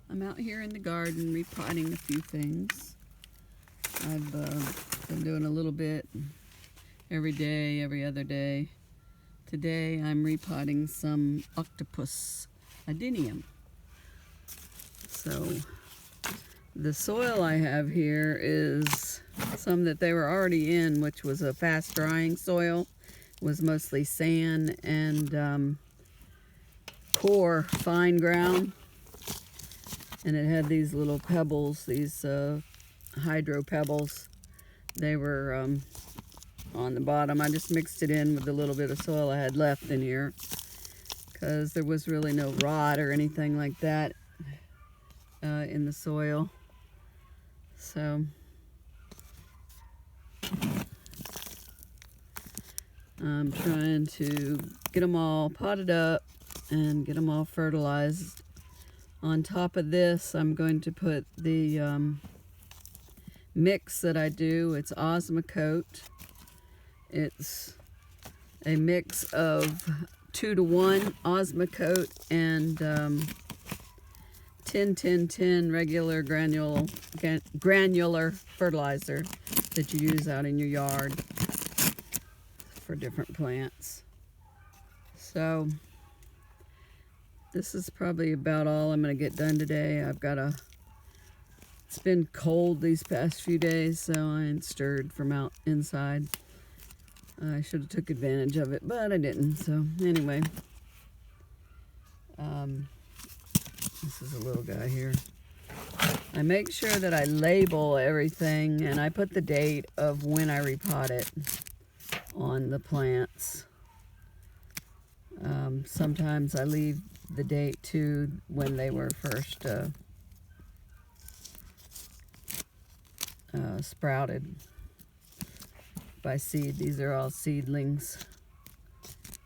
I'm out here in the garden repotting a few things. I've been doing a little bit every day, every other day. Today I'm repotting some octopus adenium. So the soil I have here is some that they were already in, which was a fast drying soil. It was mostly sand and poor fine ground. And it had these little pebbles, these hydro pebbles. They were on the bottom. I just mixed it in with a little bit of soil I had left in here because there was really no rot or anything like that in the soil. So I'm trying to get them all potted up and get them all fertilized. On top of this, I'm going to put the mix that I do. It's Osmocote. It's a mix of 2-to-1 Osmocote and 10-10-10 regular granular fertilizer that you use out in your yard for different plants. So this is probably about all I'm going to get done today. It's been cold these past few days, so I ain't stirred from out inside. I should have took advantage of it, but I didn't. So anyway, this is a little guy here. I make sure that I label everything and I put the date of when I repot it on the plants. Sometimes I leave the date to when they were first sprouted by seed. These are all seedlings.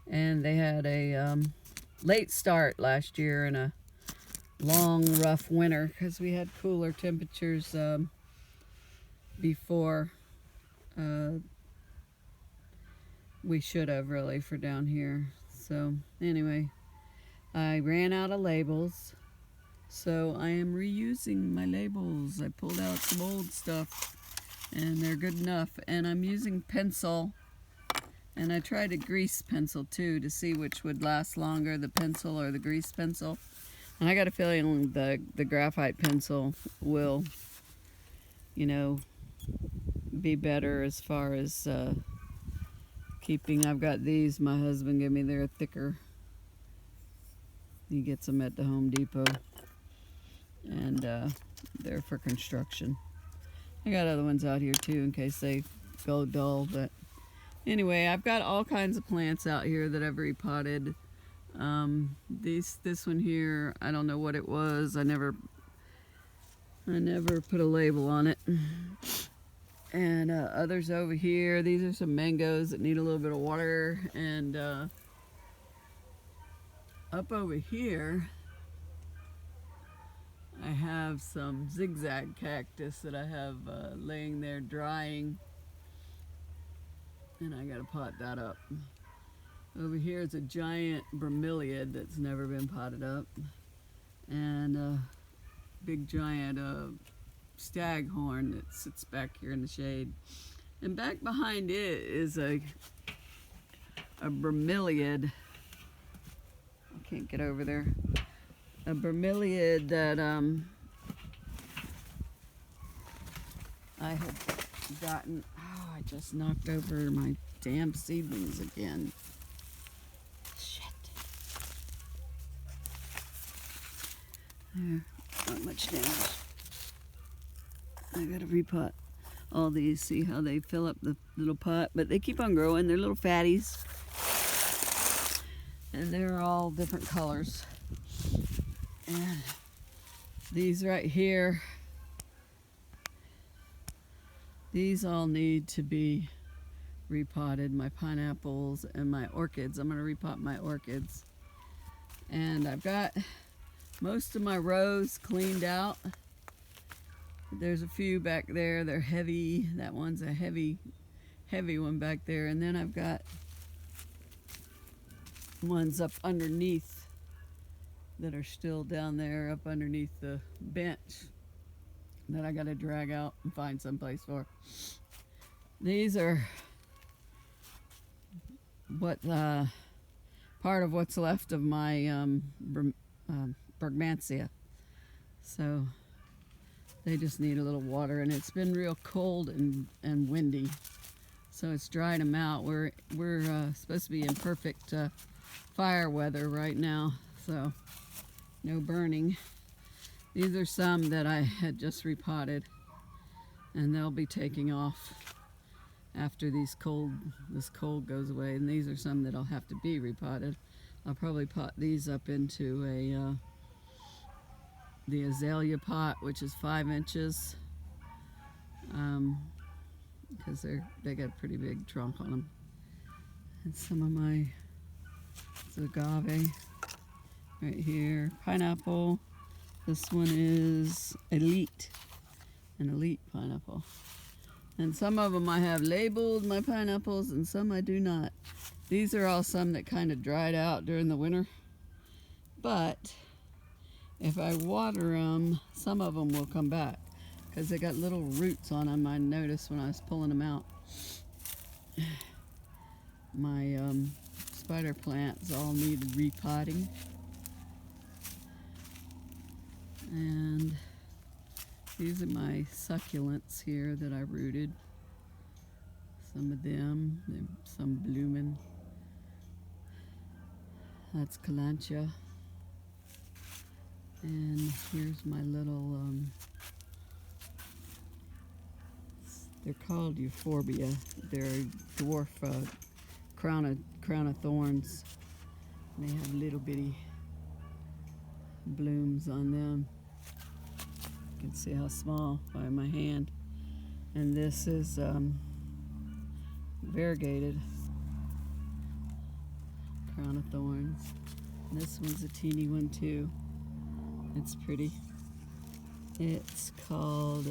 And they had a late start last year and a long, rough winter because we had cooler temperatures before we should have really for down here. So anyway, I ran out of labels, so I am reusing my labels. I pulled out some old stuff and they're good enough, and I'm using pencil, and I tried a grease pencil too to see which would last longer, the pencil or the grease pencil. And I got a feeling the graphite pencil will, you know, be better as far as keeping. I've got these, my husband gave me, they're thicker. He gets them at the Home Depot, and they're for construction. I got other ones out here too in case they go dull, but anyway, I've got all kinds of plants out here that I've repotted. This one here, I don't know what it was. I never put a label on it. And others over here, these are some mangoes that need a little bit of water. And up over here, I have some zigzag cactus that I have laying there drying, and I gotta pot that up. Over here is a giant bromeliad that's never been potted up, and a big giant staghorn that sits back here in the shade. And back behind it is a bromeliad. I can't get over there. A bromeliad that I had gotten. Oh, I just knocked over my damn seedlings again. Shit. There, not much damage. I gotta repot all these, see how they fill up the little pot, but they keep on growing. They're little fatties, and they're all different colors. And these right here, these all need to be repotted. My pineapples and my orchids. I'm going to repot my orchids. And I've got most of my rows cleaned out. There's a few back there. They're heavy. That one's a heavy one back there. And then I've got ones up underneath that are still down there up underneath the bench that I got to drag out and find someplace for. These are what part of what's left of my Bergmansia. So they just need a little water, and it's been real cold and windy, so it's dried them out. We're supposed to be in perfect fire weather right now, so no burning. These are some that I had just repotted, and they'll be taking off after this cold goes away. And these are some that'll have to be repotted. I'll probably pot these up into the azalea pot, which is 5 inches, because they got a pretty big trunk on them. And some of my agave right here, pineapple. This one is an elite pineapple. And some of them I have labeled my pineapples, and some I do not. These are all some that kind of dried out during the winter. But if I water them, some of them will come back because they got little roots on them. I noticed when I was pulling them out. My spider plants all need repotting. And these are my succulents here that I rooted. Some of them, some blooming. That's Kalantia. And here's my little, they're called euphorbia. They're dwarf crown of thorns. And they have little bitty blooms on them. You can see how small by my hand. And this is variegated crown of thorns. And this one's a teeny one too. It's pretty. It's called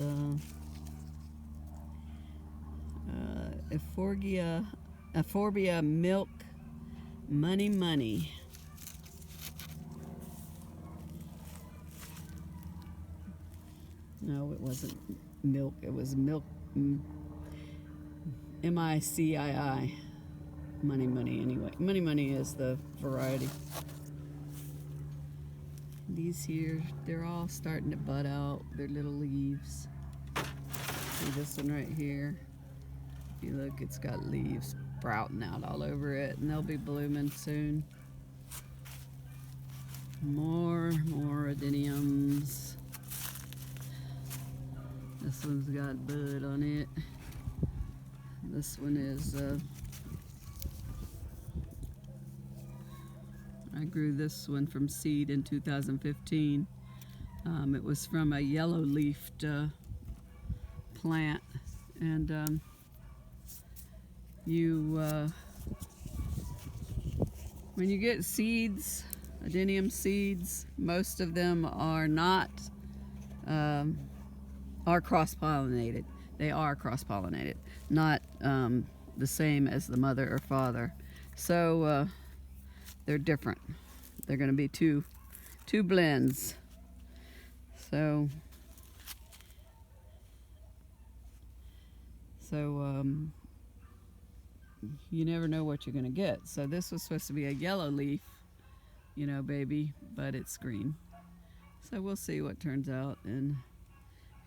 Euphorbia Milk Money. No, it wasn't milk. It was milk. MICII. Money anyway. Money is the variety. These here, they're all starting to bud out their little leaves. See this one right here? If you look, it's got leaves sprouting out all over it, and they'll be blooming soon. More adeniums. This one's got bud on it. This one is I grew this one from seed in 2015. It was from a yellow-leafed plant, and when you get seeds, adenium seeds, most of them are not are cross-pollinated. They are cross-pollinated, not the same as the mother or father. So they're different. They're going to be two blends. So you never know what you're going to get. So this was supposed to be a yellow leaf, baby, but it's green. So we'll see what turns out, and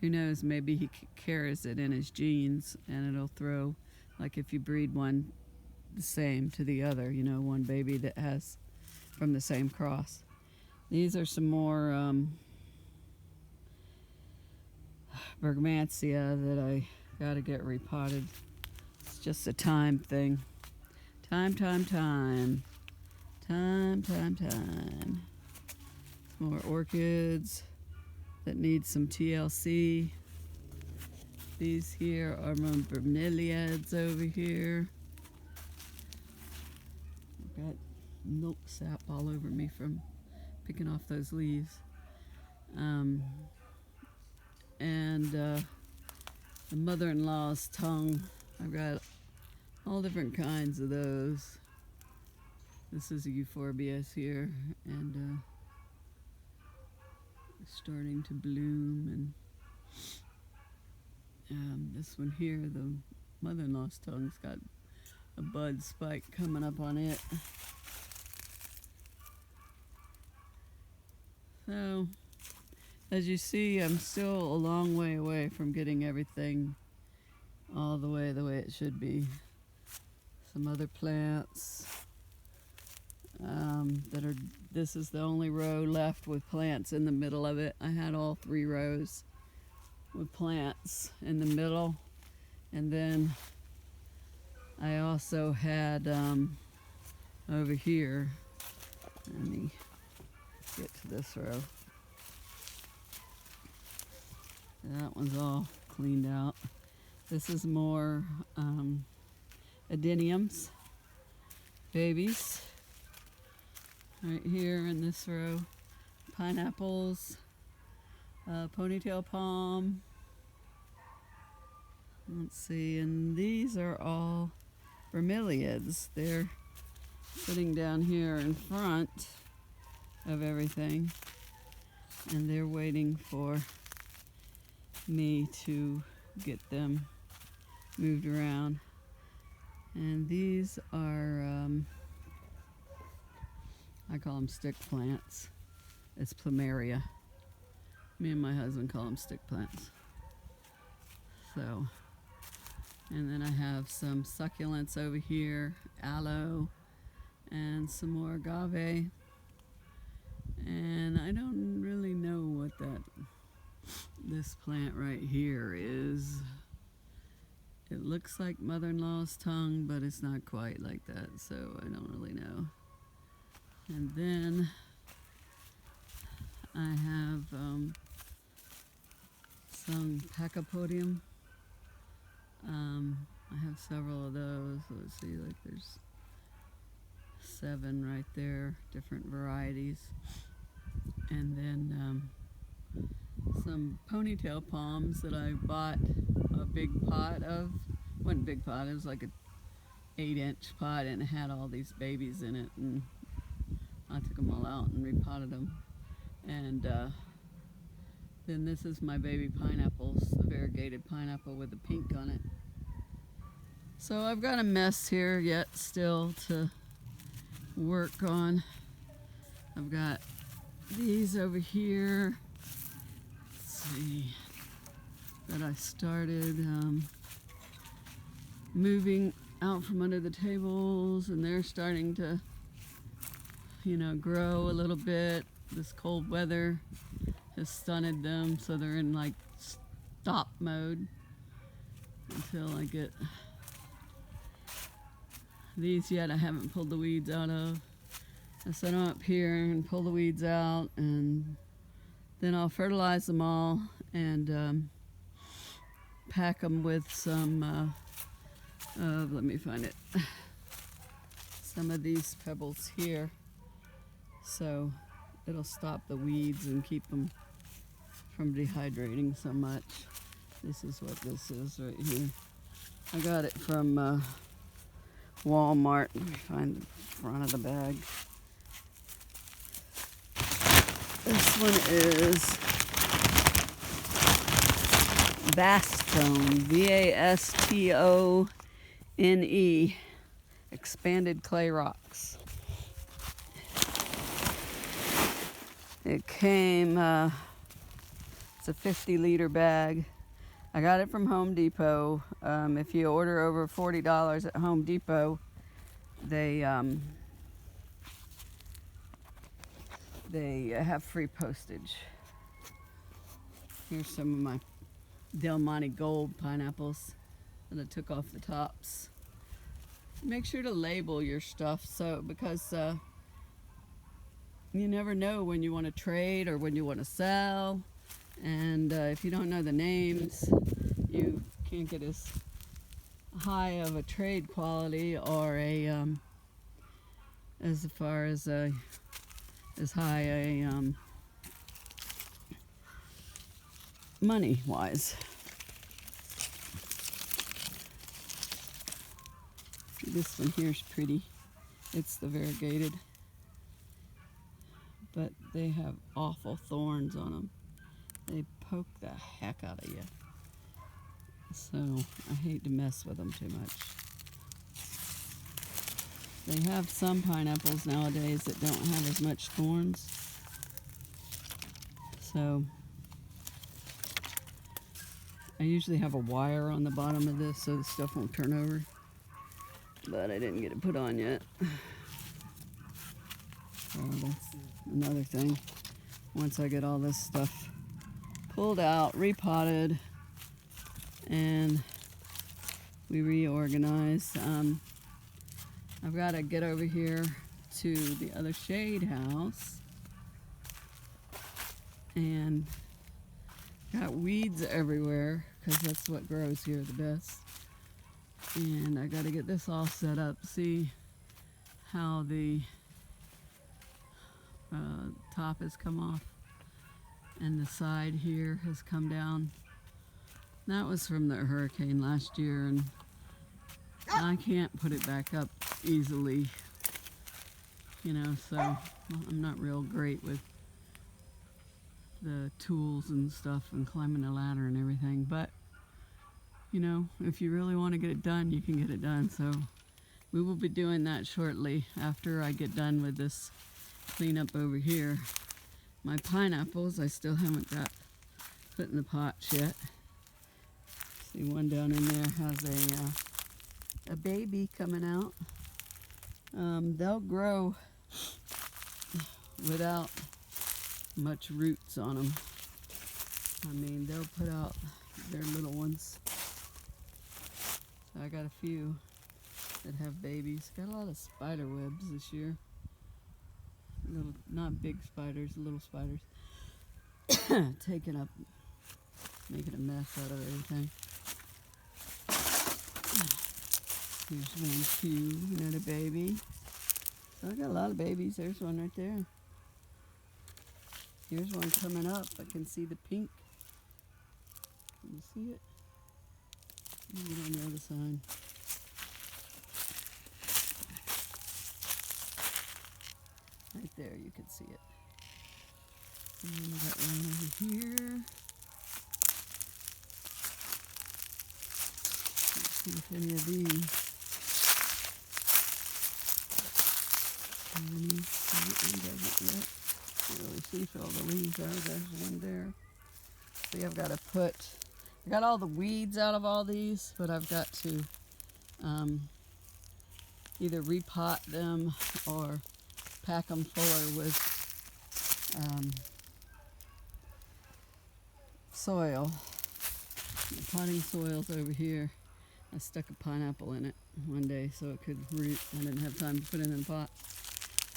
who knows, maybe he carries it in his genes, and it'll throw, like if you breed one the same to the other, one baby that has from the same cross. These are some more Bergmansia that I got to get repotted. It's just a time thing. Time. More orchids that need some TLC. These here are my bromeliads over here. I've got milk sap all over me from picking off those leaves. And the mother-in-law's tongue. I've got all different kinds of those. This is a euphorbias here, and starting to bloom, and this one here, the mother-in-law's tongue's got a bud spike coming up on it. So, as you see, I'm still a long way away from getting everything all the way it should be. Some other plants this is the only row left with plants in the middle of it. I had all 3 rows with plants in the middle, and then I also had over here, let me get to this row. That one's all cleaned out. This is more adeniums, babies, right here in this row. Pineapples, ponytail palm. Let's see, and these are all bromeliads. They're sitting down here in front of everything, and they're waiting for me to get them moved around. And these are I call them stick plants. It's plumeria. Me and my husband call them stick plants. So, and then I have some succulents over here, aloe, and some more agave. And I don't really know what this plant right here is. It looks like mother-in-law's tongue, but it's not quite like that, so I don't really know. And then I have some pachypodium. I have several of those. Let's see, like there's 7 right there, different varieties. And then some ponytail palms that I bought a big pot of. It wasn't a big pot, it was like an 8-inch pot, and it had all these babies in it, and I took them all out and repotted them. And then this is my baby pineapples, the variegated pineapple with the pink on it. So I've got a mess here yet still to work on. I've got these over here, let's see, that I started moving out from under the tables, and they're starting to, you know, grow a little bit. This cold weather has stunted them, so they're in like stop mode until I get these. Yet I haven't pulled the weeds out of. I set them up here and pull the weeds out, and then I'll fertilize them all and pack them with some let me find it, some of these pebbles here, so it'll stop the weeds and keep them from dehydrating so much. This is what this is right here. I got it from Walmart. Let me find the front of the bag. This one is Vastone, V-A-S-T-O-N-E, expanded clay rocks. It came, it's a 50-liter bag. I got it from Home Depot. If you order over $40 at Home Depot, they have free postage. Here's some of my Del Monte Gold pineapples that I took off the tops. Make sure to label your stuff, because you never know when you want to trade or when you want to sell, and if you don't know the names, you can't get as high of a trade quality or as high a money wise. This one here is pretty. It's the variegated, but they have awful thorns on them. They poke the heck out of you. So I hate to mess with them too much. They have some pineapples nowadays that don't have as much thorns. So I usually have a wire on the bottom of this so the stuff won't turn over. But I didn't get it put on yet. So that's another thing. Once I get all this stuff pulled out, repotted, and we reorganize, I've got to get over here to the other shade house, and got weeds everywhere because that's what grows here the best. And I got to get this all set up. See how the top has come off and the side here has come down. That was from the hurricane last year, and I can't put it back up easily, you know, so I'm not real great with the tools and stuff and climbing a ladder and everything. But you know, if you really want to get it done, you can get it done. So we will be doing that shortly after I get done with this cleanup over here. My pineapples, I still haven't got put in the pots yet. See, one down in there has a baby coming out. They'll grow without much roots on them. I mean, they'll put out their little ones. So I got a few that have babies. Got a lot of spider webs this year. Little, not big spiders, little spiders. Taking up, making a mess out of everything. Here's one too, another baby. So I got a lot of babies. There's one right there. Here's one coming up. I can see the pink. Can you see it? Get on the other side. Right there, you can see it. And then we got one over here. Let's see if any of these. That one doesn't yet. Can't really see if all the leaves are. There's one there. See, I've got to put. I got all the weeds out of all these, but I've got to either repot them or pack them fuller with soil. The potting soil's over here. I stuck a pineapple in it one day so it could root. I didn't have time to put it in a pot.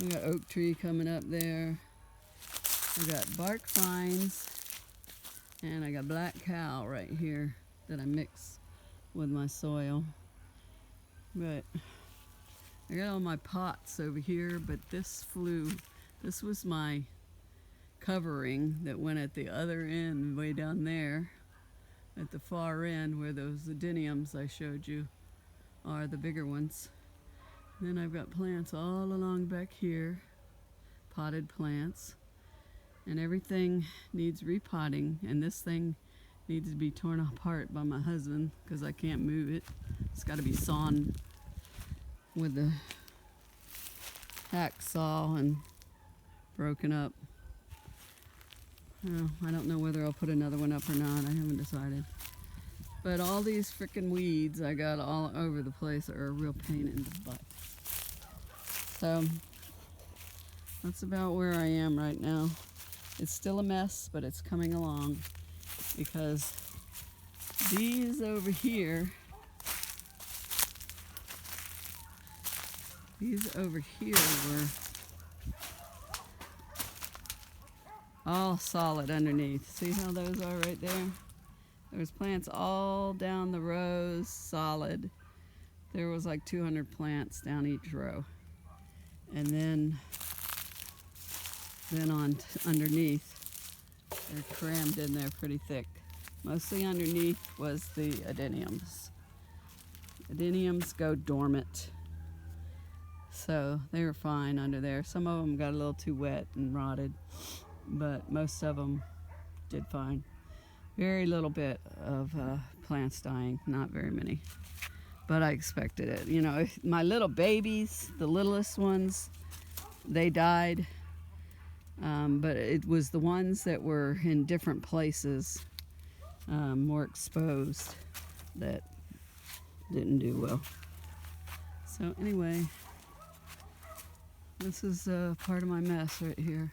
We got oak tree coming up there. I got bark vines. And I got black cow right here that I mix with my soil. But I got all my pots over here, but this flew. This was my covering that went at the other end, way down there, at the far end where those adeniums I showed you are, the bigger ones. And then I've got plants all along back here, potted plants. And everything needs repotting, and this thing needs to be torn apart by my husband because I can't move it. It's got to be sawn with the hacksaw and broken up. Well, I don't know whether I'll put another one up or not. I haven't decided. But all these frickin' weeds I got all over the place are a real pain in the butt. So that's about where I am right now. It's still a mess, but it's coming along because these over here, were all solid underneath. See how those are right there? There's plants all down the rows, solid. There was like 200 plants down each row. And then underneath, they're crammed in there pretty thick. Mostly underneath was the adeniums. Adeniums go dormant. So they were fine under there. Some of them got a little too wet and rotted, but most of them did fine. Very little bit of plants dying, not very many. But I expected it. You know, my little babies, the littlest ones, they died. But it was the ones that were in different places, more exposed, that didn't do well. So anyway, this is part of my mess right here.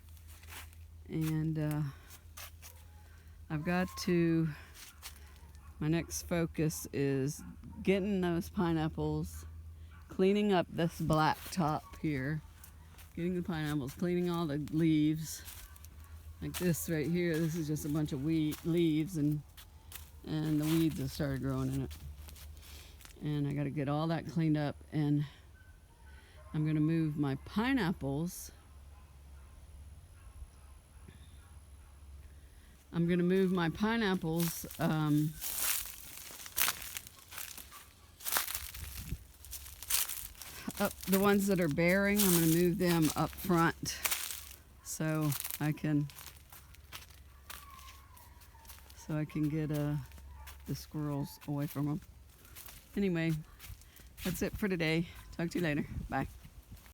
And I've got to, my next focus is getting those pineapples, cleaning up this black top here, getting the pineapples, cleaning all the leaves. Like this right here, this is just a bunch of leaves, and the weeds have started growing in it. And I got to get all that cleaned up, and I'm going to move my pineapples. Up, the ones that are bearing, I'm going to move them up front so I can get the squirrels away from them. Anyway, that's it for today. Talk to you later. Bye.